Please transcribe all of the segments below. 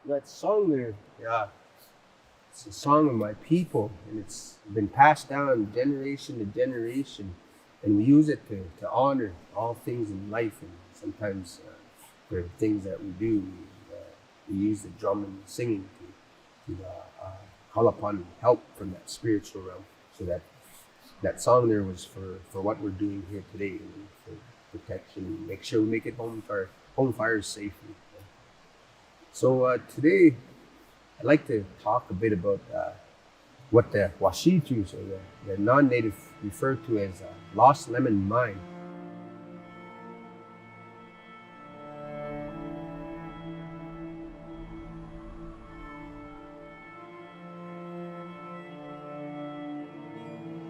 That song there, yeah, it's a song of my people, and it's been passed down generation to generation, and we use it to honor all things in life, and sometimes there are things that we do, we use the drum and the singing to call upon help from that spiritual realm. So that song there was for what we're doing here today, for protection, make sure we make it home to our home fires safely. So today, I'd like to talk a bit about what the Washitus, or the non-native, refer to as lost lemon mine.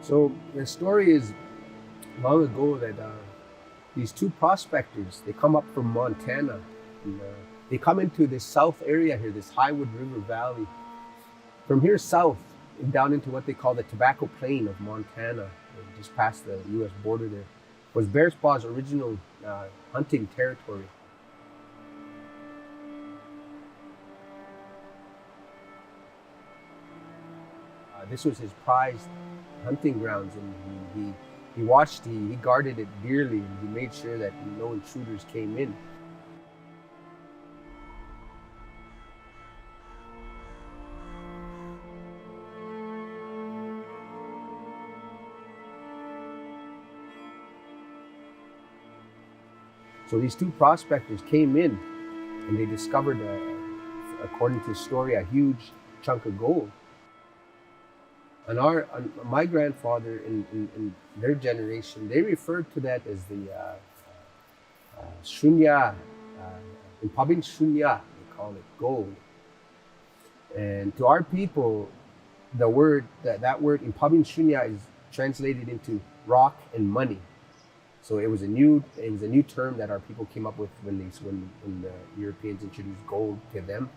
So the story is long ago that these two prospectors, they come up from Montana, and they come into this south area here, this Highwood River Valley. From here south, down into what they call the Tobacco Plain of Montana, just past the U.S. border there, was Bear Spaw's original hunting territory. This was his prized hunting grounds, and he guarded it dearly, and he made sure that no intruders came in. So these two prospectors came in, and they discovered, according to the story, a huge chunk of gold. And my grandfather in their generation, they referred to that as the shunya, in Pabin shunya, they call it gold. And to our people, the word that word in Pabin shunya is translated into rock and money. So it was a new term that our people came up with when the Europeans introduced gold to them.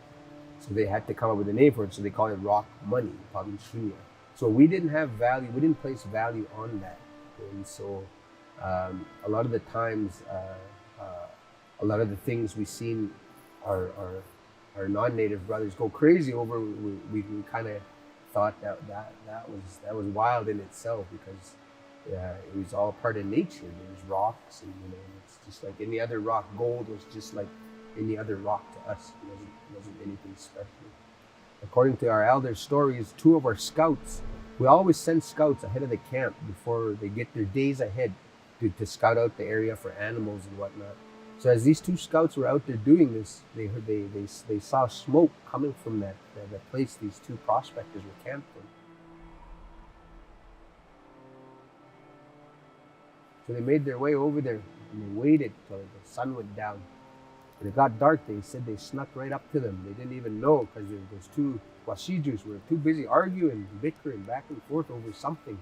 So they had to come up with a name for it. So they called it rock money, Pabin shunya. So we didn't have value, we didn't place value on that. And so a lot of the times, a lot of the things we've seen our non-native brothers go crazy over, we kind of thought that was wild in itself, because it was all part of nature. There's rocks, and it's just like any other rock. Gold was just like any other rock to us. It wasn't anything special. According to our elders' stories, two of our scouts, we always send scouts ahead of the camp before they get their days ahead to scout out the area for animals and whatnot. So as these two scouts were out there doing this, they saw smoke coming from that place these two prospectors were camped in. So they made their way over there, and they waited till the sun went down. When it got dark, they said they snuck right up to them. They didn't even know because those two Washijus were too busy arguing, bickering back and forth over something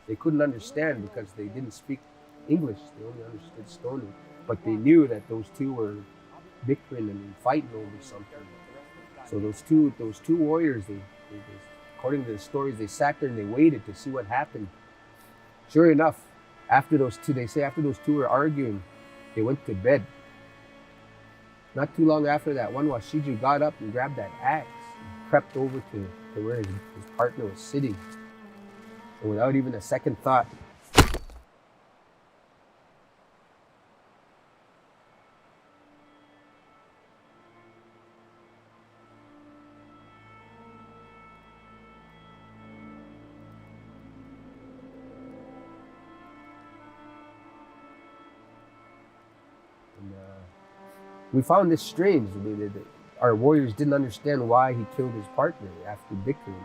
they couldn't understand because they didn't speak English. They only understood Stoney. But they knew that those two were bickering and fighting over something. So those two warriors, they, according to the stories, they sat there and they waited to see what happened. Sure enough, after those two were arguing, they went to bed. Not too long after that, one Washiju got up and grabbed that axe and crept over to where his partner was sitting. And without even a second thought, we found this strange. Our warriors didn't understand why he killed his partner after bickering.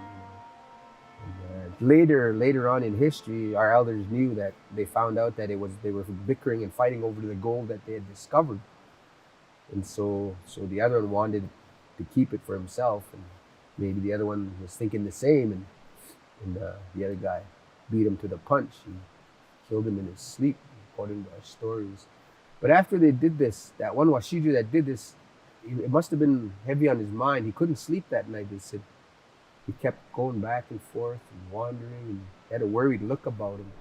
And later on in history, our elders knew that they found out that they were bickering and fighting over the gold that they had discovered. And so the other one wanted to keep it for himself, and maybe the other one was thinking the same. And the other guy beat him to the punch. He killed him in his sleep, according to our stories. But after they did this, that one Washiju that did this, it must have been heavy on his mind. He couldn't sleep that night, they said. He kept going back and forth and wandering, and he had a worried look about him.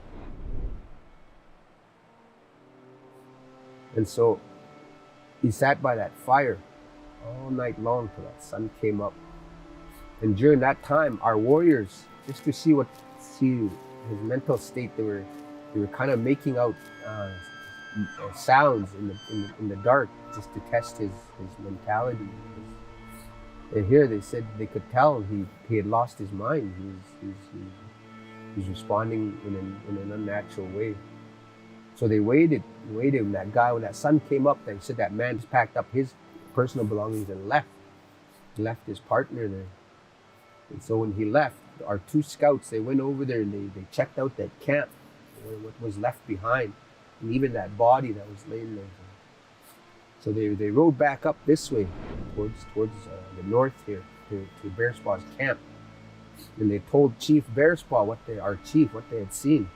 And so he sat by that fire all night long till that sun came up. And during that time, our warriors, just to see his mental state, they were kind of making out sounds in the dark just to test his mentality. And here they said they could tell he had lost his mind. He was responding in an unnatural way. So they waited. And that guy, when that sun came up, they said that man just packed up his personal belongings and left. He left his partner there. And so when he left, our two scouts, they went over there and they checked out that camp, what was left behind, and even that body that was laying there. So they rode back up this way towards the north here to Bearspaw's camp, and they told Chief Bearspaw our chief what they had seen,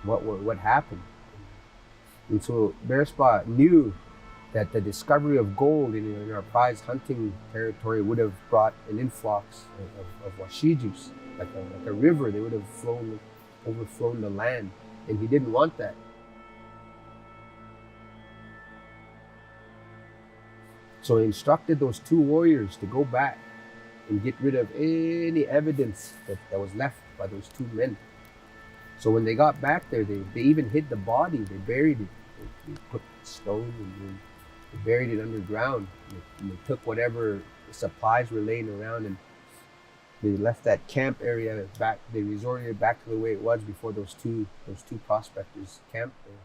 what happened. And so Bearspaw knew that the discovery of gold in our prize hunting territory would have brought an influx of Washijus, like a river. They would have overflown the land, and he didn't want that. So he instructed those two warriors to go back and get rid of any evidence that was left by those two men. So when they got back there, they even hid the body. They buried it. They put stone and they buried it underground. And they took whatever supplies were laying around, and they left that camp area back. They resorted back to the way it was before those two prospectors camped there.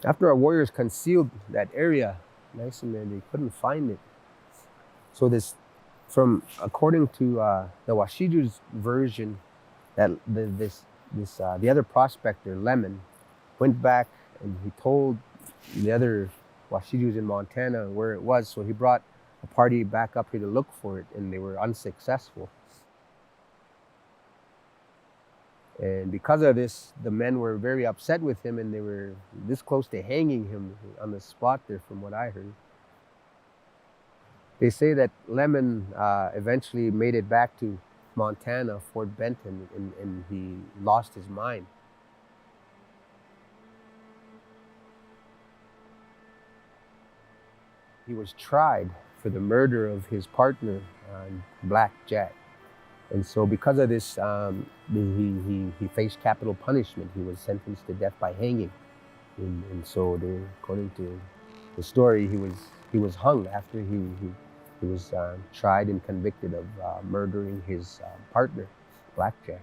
After our warriors concealed that area, nice and they couldn't find it. So according to the Washiju's version, that the other prospector, Lemon, went back and he told the other Washijus in Montana where it was. So he brought a party back up here to look for it, and they were unsuccessful. And because of this, the men were very upset with him, and they were this close to hanging him on the spot there, from what I heard. They say that Lemon eventually made it back to Montana, Fort Benton, and he lost his mind. He was tried for the murder of his partner, Blackjack. And so because of this, he faced capital punishment. He was sentenced to death by hanging. And so according to the story, he was hung after he was tried and convicted of murdering his partner, Blackjack.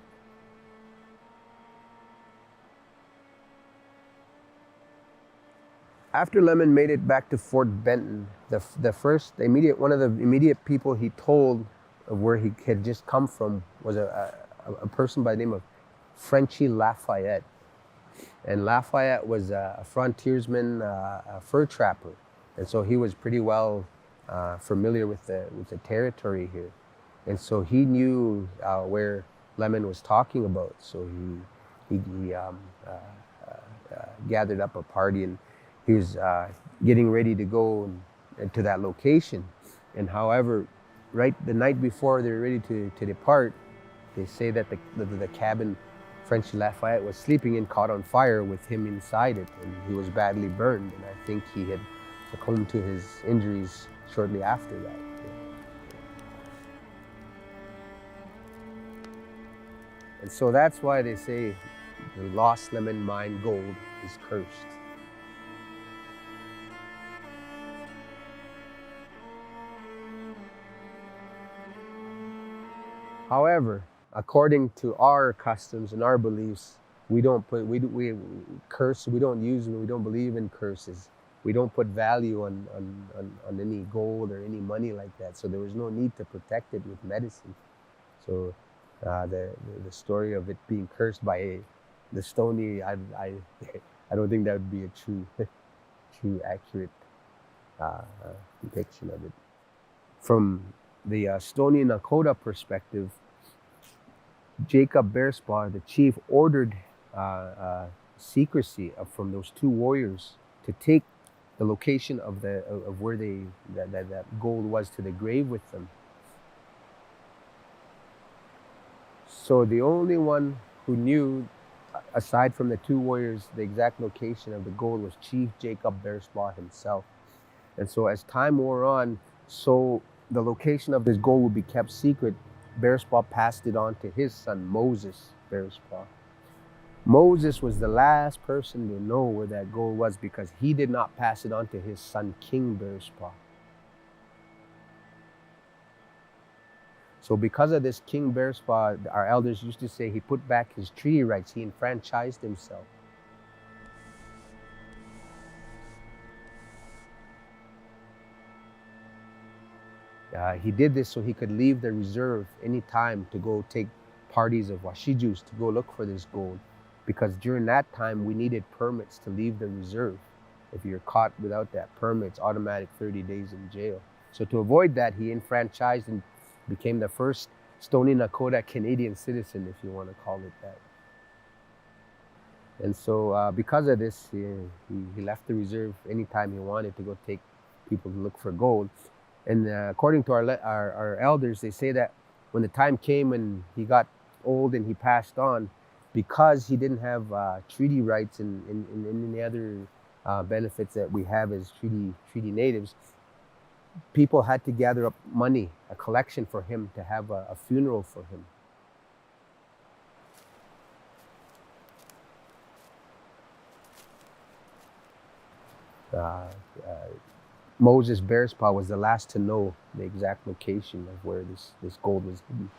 After Lemon made it back to Fort Benton, one of the immediate people he told of where he had just come from was a person by the name of Frenchy Lafayette. And Lafayette was a frontiersman, a fur trapper, and so he was pretty well familiar with the territory here, and so he knew where Lemon was talking about. So he gathered up a party, and he was getting ready to go to that location. And however, right the night before they were ready to depart, they say that the cabin Frenchie Lafayette was sleeping in caught on fire with him inside it, and he was badly burned. And I think he had succumbed to his injuries shortly after that. And so that's why they say the lost lemon mine gold is cursed. However, according to our customs and our beliefs, we don't curse. We don't use. We don't believe in curses. We don't put value on any gold or any money like that. So there was no need to protect it with medicine. So the story of it being cursed by the Stoney, I don't think that would be a true accurate depiction of it. From the Stoney Nakoda perspective, Jacob Bearspaw, the chief, ordered secrecy from those two warriors to take the location of where that gold was to the grave with them. So the only one who knew, aside from the two warriors, the exact location of the gold was Chief Jacob Bearspaw himself. And so as time wore on, so the location of this gold would be kept secret. Bearspaw passed it on to his son, Moses Bearspaw. Moses was the last person to know where that gold was because he did not pass it on to his son, King Bearspaw. So because of this, King Bearspaw, our elders used to say, he put back his treaty rights. He enfranchised himself. He did this so he could leave the reserve anytime to go take parties of washijus to go look for this gold. Because during that time, we needed permits to leave the reserve. If you're caught without that permit, it's automatic 30 days in jail. So to avoid that, he enfranchised and became the first Stoney Nakoda Canadian citizen, if you want to call it that. And so because of this, he left the reserve anytime he wanted to go take people to look for gold. And according to our elders, they say that when the time came and he got old and he passed on, because he didn't have treaty rights and any other benefits that we have as treaty natives, people had to gather up money, a collection for him to have a funeral for him. Moses Bearspaw was the last to know the exact location of where this gold was hidden.